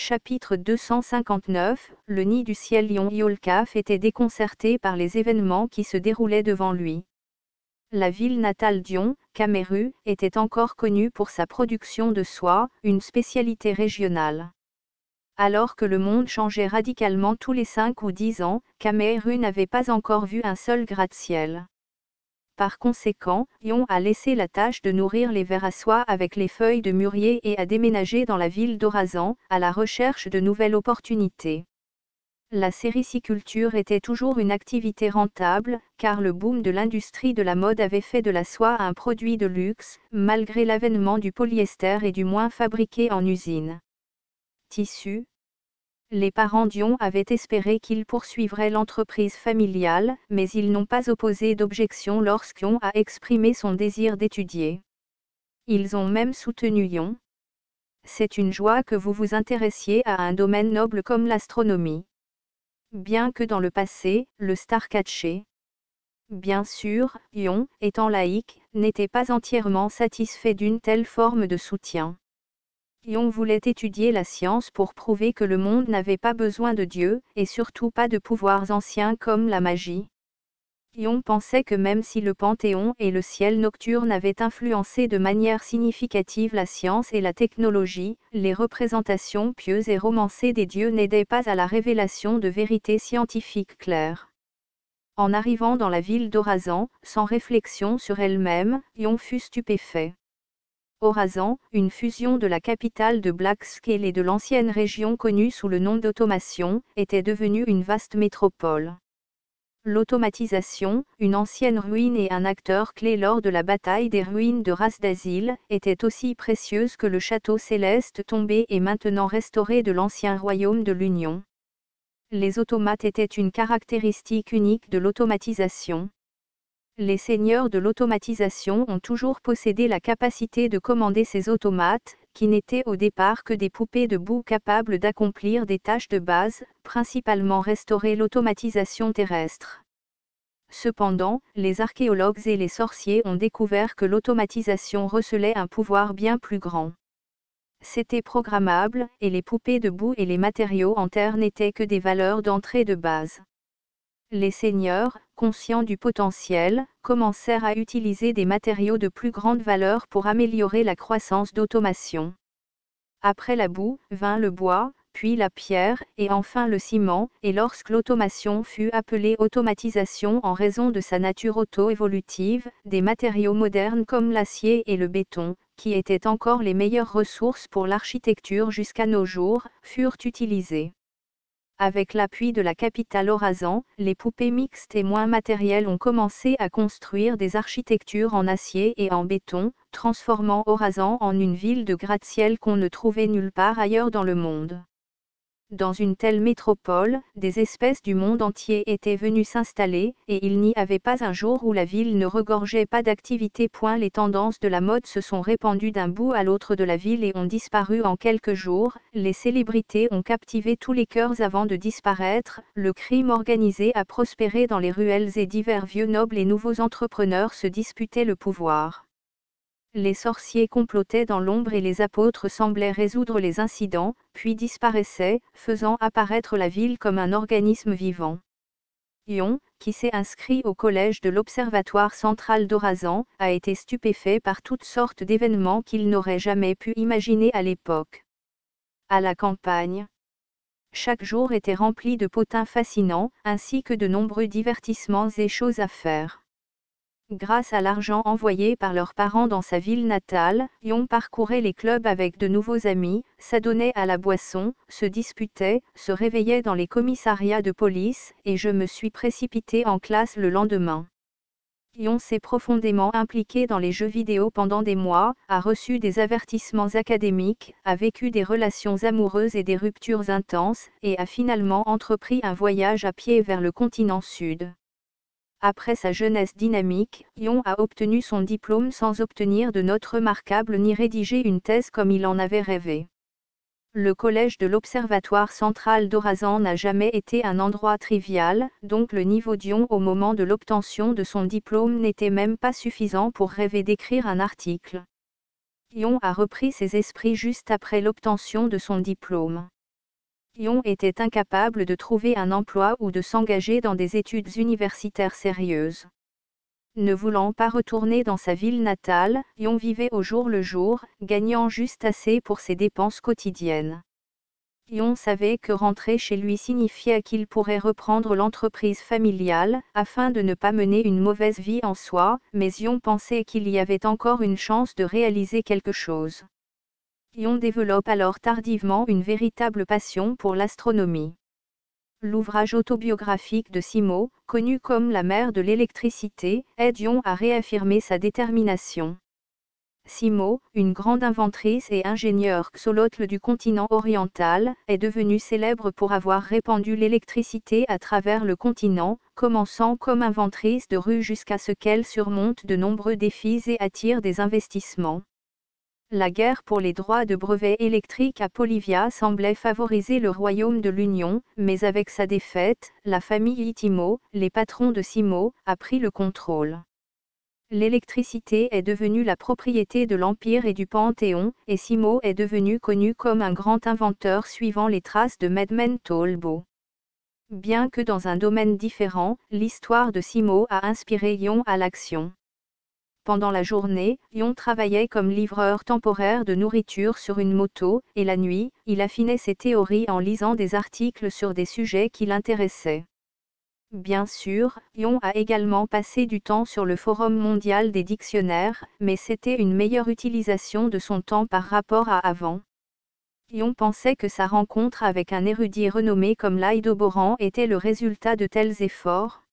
Chapitre 259, le nid du ciel Yon-Yolkaf était déconcerté par les événements qui se déroulaient devant lui. La ville natale d'Yon, Kameru, était encore connue pour sa production de soie, une spécialité régionale. Alors que le monde changeait radicalement tous les 5 ou 10 ans, Kameru n'avait pas encore vu un seul gratte-ciel. Par conséquent, Yon a laissé la tâche de nourrir les vers à soie avec les feuilles de mûrier et a déménagé dans la ville d'Orazan, à la recherche de nouvelles opportunités. La sériciculture était toujours une activité rentable, car le boom de l'industrie de la mode avait fait de la soie un produit de luxe, malgré l'avènement du polyester et du moins fabriqué en usine. Tissu. Les parents d'Yon avaient espéré qu'ils poursuivraient l'entreprise familiale, mais ils n'ont pas opposé d'objection lorsqu'Yon a exprimé son désir d'étudier. Ils ont même soutenu Yon. C'est une joie que vous vous intéressiez à un domaine noble comme l'astronomie. Bien que dans le passé, le star-catcher. Bien sûr, Yon, étant laïque, n'était pas entièrement satisfait d'une telle forme de soutien. Yon voulait étudier la science pour prouver que le monde n'avait pas besoin de Dieu, et surtout pas de pouvoirs anciens comme la magie. Yon pensait que même si le Panthéon et le ciel nocturne avaient influencé de manière significative la science et la technologie, les représentations pieuses et romancées des dieux n'aidaient pas à la révélation de vérités scientifiques claires. En arrivant dans la ville d'Orazan, sans réflexion sur elle-même, Yon fut stupéfait. Orazan, une fusion de la capitale de Black Scale et de l'ancienne région connue sous le nom d'Automation, était devenue une vaste métropole. L'automatisation, une ancienne ruine et un acteur clé lors de la bataille des ruines de Ras d'Azil, était aussi précieuse que le château céleste tombé et maintenant restauré de l'ancien royaume de l'Union. Les automates étaient une caractéristique unique de l'automatisation. Les seigneurs de l'automatisation ont toujours possédé la capacité de commander ces automates, qui n'étaient au départ que des poupées de boue capables d'accomplir des tâches de base, principalement restaurer l'automatisation terrestre. Cependant, les archéologues et les sorciers ont découvert que l'automatisation recelait un pouvoir bien plus grand. C'était programmable, et les poupées de boue et les matériaux en terre n'étaient que des valeurs d'entrée de base. Les seigneurs, conscients du potentiel, commencèrent à utiliser des matériaux de plus grande valeur pour améliorer la croissance d'automation. Après la boue, vint le bois, puis la pierre, et enfin le ciment, et lorsque l'automation fut appelée automatisation en raison de sa nature auto-évolutive, des matériaux modernes comme l'acier et le béton, qui étaient encore les meilleures ressources pour l'architecture jusqu'à nos jours, furent utilisés. Avec l'appui de la capitale Orazan, les poupées mixtes et moins matérielles ont commencé à construire des architectures en acier et en béton, transformant Orazan en une ville de gratte-ciel qu'on ne trouvait nulle part ailleurs dans le monde. Dans une telle métropole, des espèces du monde entier étaient venues s'installer, et il n'y avait pas un jour où la ville ne regorgeait pas d'activité. Les tendances de la mode se sont répandues d'un bout à l'autre de la ville et ont disparu en quelques jours, les célébrités ont captivé tous les cœurs avant de disparaître, le crime organisé a prospéré dans les ruelles et divers vieux nobles et nouveaux entrepreneurs se disputaient le pouvoir. Les sorciers complotaient dans l'ombre et les apôtres semblaient résoudre les incidents, puis disparaissaient, faisant apparaître la ville comme un organisme vivant. Yon, qui s'est inscrit au collège de l'Observatoire central d'Orazan, a été stupéfait par toutes sortes d'événements qu'il n'aurait jamais pu imaginer à l'époque. À la campagne, chaque jour était rempli de potins fascinants, ainsi que de nombreux divertissements et choses à faire. Grâce à l'argent envoyé par leurs parents dans sa ville natale, Yon parcourait les clubs avec de nouveaux amis, s'adonnait à la boisson, se disputait, se réveillait dans les commissariats de police, et je me suis précipité en classe le lendemain. Yon s'est profondément impliqué dans les jeux vidéo pendant des mois, a reçu des avertissements académiques, a vécu des relations amoureuses et des ruptures intenses, et a finalement entrepris un voyage à pied vers le continent sud. Après sa jeunesse dynamique, Yon a obtenu son diplôme sans obtenir de notes remarquables ni rédiger une thèse comme il en avait rêvé. Le collège de l'Observatoire central d'Orazan n'a jamais été un endroit trivial, donc le niveau d'Yon au moment de l'obtention de son diplôme n'était même pas suffisant pour rêver d'écrire un article. Yon a repris ses esprits juste après l'obtention de son diplôme. Yon était incapable de trouver un emploi ou de s'engager dans des études universitaires sérieuses. Ne voulant pas retourner dans sa ville natale, Yon vivait au jour le jour, gagnant juste assez pour ses dépenses quotidiennes. Yon savait que rentrer chez lui signifiait qu'il pourrait reprendre l'entreprise familiale, afin de ne pas mener une mauvaise vie en soi, mais Yon pensait qu'il y avait encore une chance de réaliser quelque chose. Yon développe alors tardivement une véritable passion pour l'astronomie. L'ouvrage autobiographique de Simo, connu comme la mère de l'électricité, aide Yon à réaffirmer sa détermination. Simo, une grande inventrice et ingénieure xolotl du continent oriental, est devenue célèbre pour avoir répandu l'électricité à travers le continent, commençant comme inventrice de rue jusqu'à ce qu'elle surmonte de nombreux défis et attire des investissements. La guerre pour les droits de brevet électrique à Bolivia semblait favoriser le royaume de l'Union, mais avec sa défaite, la famille Itimo, les patrons de Simo, a pris le contrôle. L'électricité est devenue la propriété de l'Empire et du Panthéon, et Simo est devenu connu comme un grand inventeur suivant les traces de Medmen Tolbo. Bien que dans un domaine différent, l'histoire de Simo a inspiré Yon à l'action. Pendant la journée, Yon travaillait comme livreur temporaire de nourriture sur une moto, et la nuit, il affinait ses théories en lisant des articles sur des sujets qui l'intéressaient. Bien sûr, Yon a également passé du temps sur le Forum mondial des dictionnaires, mais c'était une meilleure utilisation de son temps par rapport à avant. Yon pensait que sa rencontre avec un érudit renommé comme Laïdoboran était le résultat de tels efforts.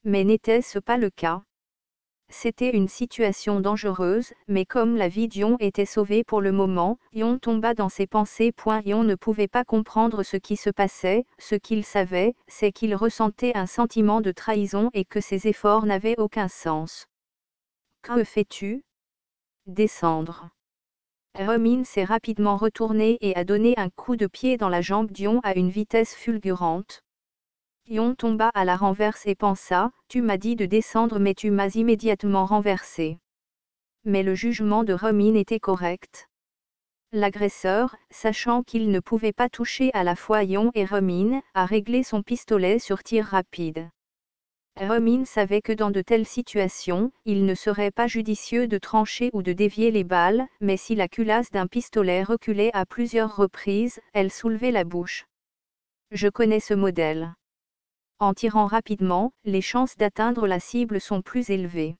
Mais n'était-ce pas le cas? C'était une situation dangereuse, mais comme la vie d'Yon était sauvée pour le moment, Yon tomba dans ses pensées. Yon ne pouvait pas comprendre ce qui se passait, ce qu'il savait, c'est qu'il ressentait un sentiment de trahison et que ses efforts n'avaient aucun sens. Que fais-tu? Descendre. Romin s'est rapidement retourné et a donné un coup de pied dans la jambe d'Yon à une vitesse fulgurante. Yon tomba à la renverse et pensa, tu m'as dit de descendre mais tu m'as immédiatement renversé. Mais le jugement de Romin était correct. L'agresseur, sachant qu'il ne pouvait pas toucher à la fois Yon et Romin, a réglé son pistolet sur tir rapide. Romin savait que dans de telles situations, il ne serait pas judicieux de trancher ou de dévier les balles, mais si la culasse d'un pistolet reculait à plusieurs reprises, elle soulevait la bouche. Je connais ce modèle. En tirant rapidement, les chances d'atteindre la cible sont plus élevées.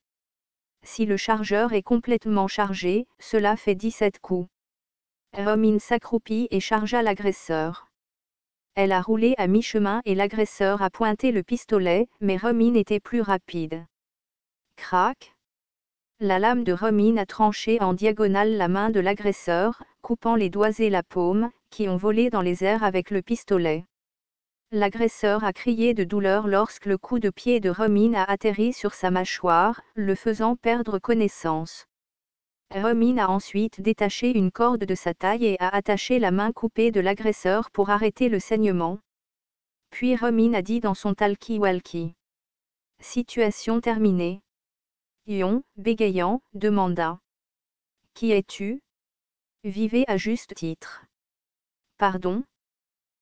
Si le chargeur est complètement chargé, cela fait 17 coups. Romin s'accroupit et chargea l'agresseur. Elle a roulé à mi-chemin et l'agresseur a pointé le pistolet, mais Romin était plus rapide. Crac! La lame de Romin a tranché en diagonale la main de l'agresseur, coupant les doigts et la paume, qui ont volé dans les airs avec le pistolet. L'agresseur a crié de douleur lorsque le coup de pied de Romin a atterri sur sa mâchoire, le faisant perdre connaissance. Romin a ensuite détaché une corde de sa taille et a attaché la main coupée de l'agresseur pour arrêter le saignement. Puis Romin a dit dans son talkie-walkie. Situation terminée. Yon, bégayant, demanda. Qui es-tu? Vivez à juste titre. Pardon?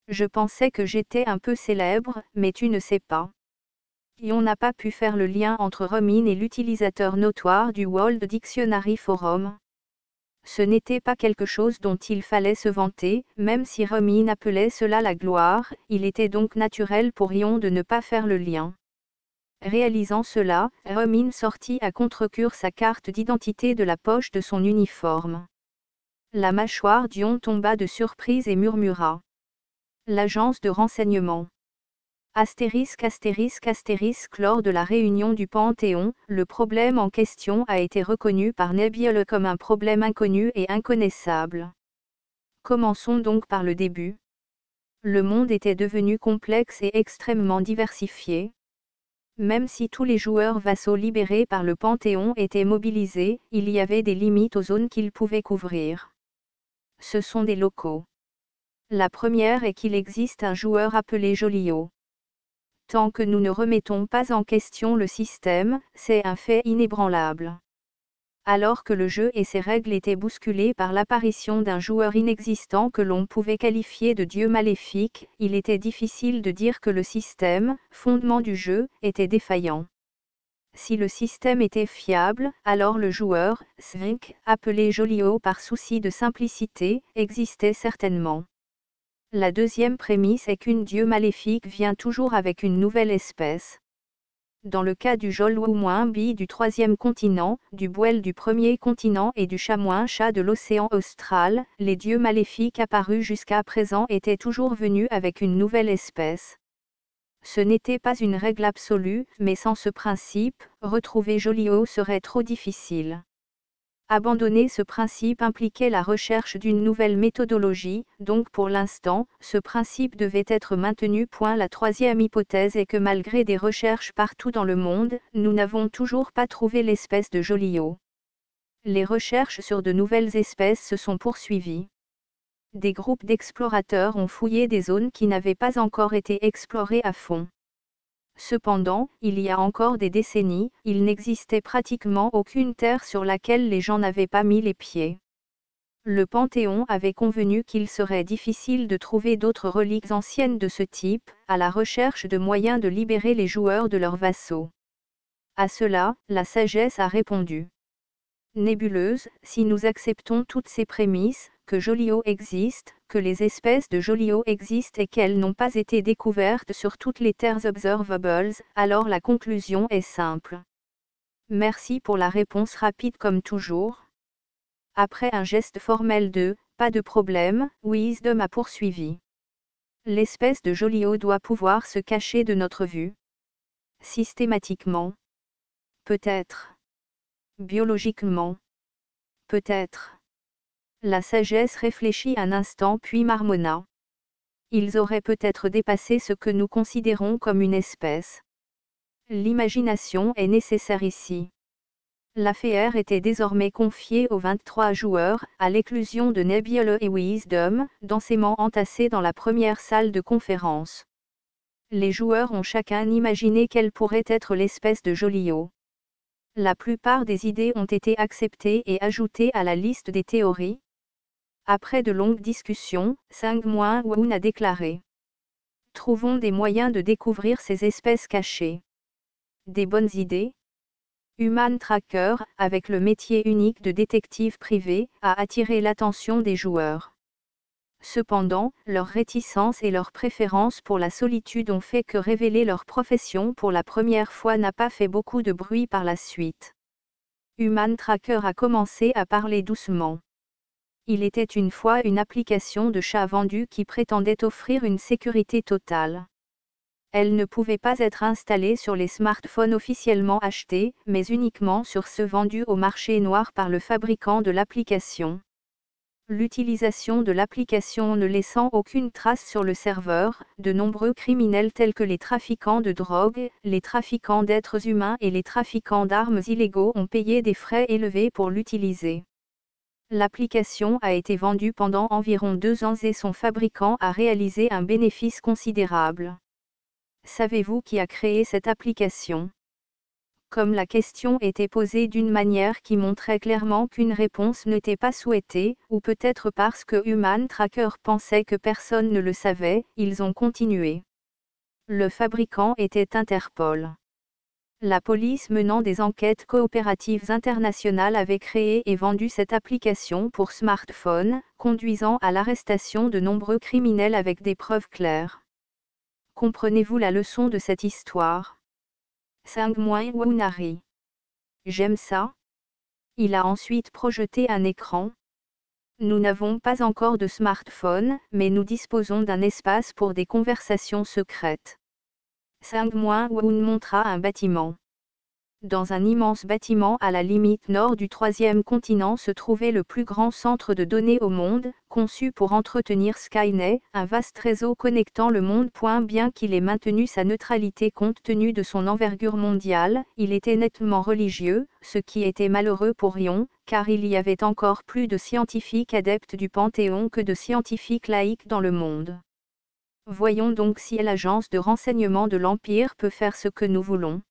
Je pensais que j'étais un peu célèbre, mais tu ne sais pas. Yon n'a pas pu faire le lien entre Romin et l'utilisateur notoire du World Dictionary Forum. Ce n'était pas quelque chose dont il fallait se vanter, même si Romin appelait cela la gloire, il était donc naturel pour Yon de ne pas faire le lien. Réalisant cela, Romin sortit à contre-cœur sa carte d'identité de la poche de son uniforme. La mâchoire d'Yon tomba de surprise et murmura. L'agence de renseignement. Astérisque astérisque astérisque lors de la réunion du Panthéon, le problème en question a été reconnu par Nebbiolo comme un problème inconnu et inconnaissable. Commençons donc par le début. Le monde était devenu complexe et extrêmement diversifié. Même si tous les joueurs vassaux libérés par le Panthéon étaient mobilisés, il y avait des limites aux zones qu'ils pouvaient couvrir. Ce sont des locaux. La première est qu'il existe un joueur appelé Jolio. Tant que nous ne remettons pas en question le système, c'est un fait inébranlable. Alors que le jeu et ses règles étaient bousculés par l'apparition d'un joueur inexistant que l'on pouvait qualifier de dieu maléfique, il était difficile de dire que le système, fondement du jeu, était défaillant. Si le système était fiable, alors le joueur, Svink, appelé Jolio par souci de simplicité, existait certainement. La deuxième prémisse est qu'une dieu maléfique vient toujours avec une nouvelle espèce. Dans le cas du Jolou-bi du troisième continent, du Bouel du premier continent et du Chamois-chat de l'océan austral, les dieux maléfiques apparus jusqu'à présent étaient toujours venus avec une nouvelle espèce. Ce n'était pas une règle absolue, mais sans ce principe, retrouver Jolio serait trop difficile. Abandonner ce principe impliquait la recherche d'une nouvelle méthodologie, donc pour l'instant, ce principe devait être maintenu. La troisième hypothèse est que malgré des recherches partout dans le monde, nous n'avons toujours pas trouvé l'espèce de Jolio. Les recherches sur de nouvelles espèces se sont poursuivies. Des groupes d'explorateurs ont fouillé des zones qui n'avaient pas encore été explorées à fond. Cependant, il y a encore des décennies, il n'existait pratiquement aucune terre sur laquelle les gens n'avaient pas mis les pieds. Le Panthéon avait convenu qu'il serait difficile de trouver d'autres reliques anciennes de ce type, à la recherche de moyens de libérer les joueurs de leurs vassaux. À cela, la sagesse a répondu. Nébuleuse, si nous acceptons toutes ces prémices, que Jolio existe, que les espèces de Jolio existent et qu'elles n'ont pas été découvertes sur toutes les terres observables, alors la conclusion est simple. Merci pour la réponse rapide comme toujours. Après un geste formel de « pas de problème », Wisdom a poursuivi. L'espèce de Jolio doit pouvoir se cacher de notre vue. Systématiquement. Peut-être. Biologiquement. Peut-être. La sagesse réfléchit un instant puis marmonna. Ils auraient peut-être dépassé ce que nous considérons comme une espèce. L'imagination est nécessaire ici. L'affaire était désormais confiée aux 23 joueurs, à l'éclusion de Nebula et Wisdom, densément entassés dans la première salle de conférence. Les joueurs ont chacun imaginé quelle pourrait être l'espèce de Jolio. La plupart des idées ont été acceptées et ajoutées à la liste des théories. Après de longues discussions, Sang-Moin-Woon a déclaré. Trouvons des moyens de découvrir ces espèces cachées. Des bonnes idées? Human Tracker, avec le métier unique de détective privé, a attiré l'attention des joueurs. Cependant, leur réticence et leur préférence pour la solitude ont fait que révéler leur profession pour la première fois n'a pas fait beaucoup de bruit par la suite. Human Tracker a commencé à parler doucement. Il était une fois une application de chat vendue qui prétendait offrir une sécurité totale. Elle ne pouvait pas être installée sur les smartphones officiellement achetés, mais uniquement sur ceux vendus au marché noir par le fabricant de l'application. L'utilisation de l'application ne laissant aucune trace sur le serveur, de nombreux criminels tels que les trafiquants de drogue, les trafiquants d'êtres humains et les trafiquants d'armes illégaux ont payé des frais élevés pour l'utiliser. L'application a été vendue pendant environ 2 ans et son fabricant a réalisé un bénéfice considérable. Savez-vous qui a créé cette application? Comme la question était posée d'une manière qui montrait clairement qu'une réponse n'était pas souhaitée, ou peut-être parce que Human Tracker pensait que personne ne le savait, ils ont continué. Le fabricant était Interpol. La police menant des enquêtes coopératives internationales avait créé et vendu cette application pour smartphone, conduisant à l'arrestation de nombreux criminels avec des preuves claires. Comprenez-vous la leçon de cette histoire? Sang-Moin-Woon. J'aime ça. Il a ensuite projeté un écran. Nous n'avons pas encore de smartphone, mais nous disposons d'un espace pour des conversations secrètes. Sang-Moin-Woon montra un bâtiment. Dans un immense bâtiment à la limite nord du troisième continent se trouvait le plus grand centre de données au monde, conçu pour entretenir Skynet, un vaste réseau connectant le monde. Bien qu'il ait maintenu sa neutralité compte tenu de son envergure mondiale, il était nettement religieux, ce qui était malheureux pour Ion, car il y avait encore plus de scientifiques adeptes du Panthéon que de scientifiques laïcs dans le monde. Voyons donc si l'agence de renseignement de l'Empire peut faire ce que nous voulons.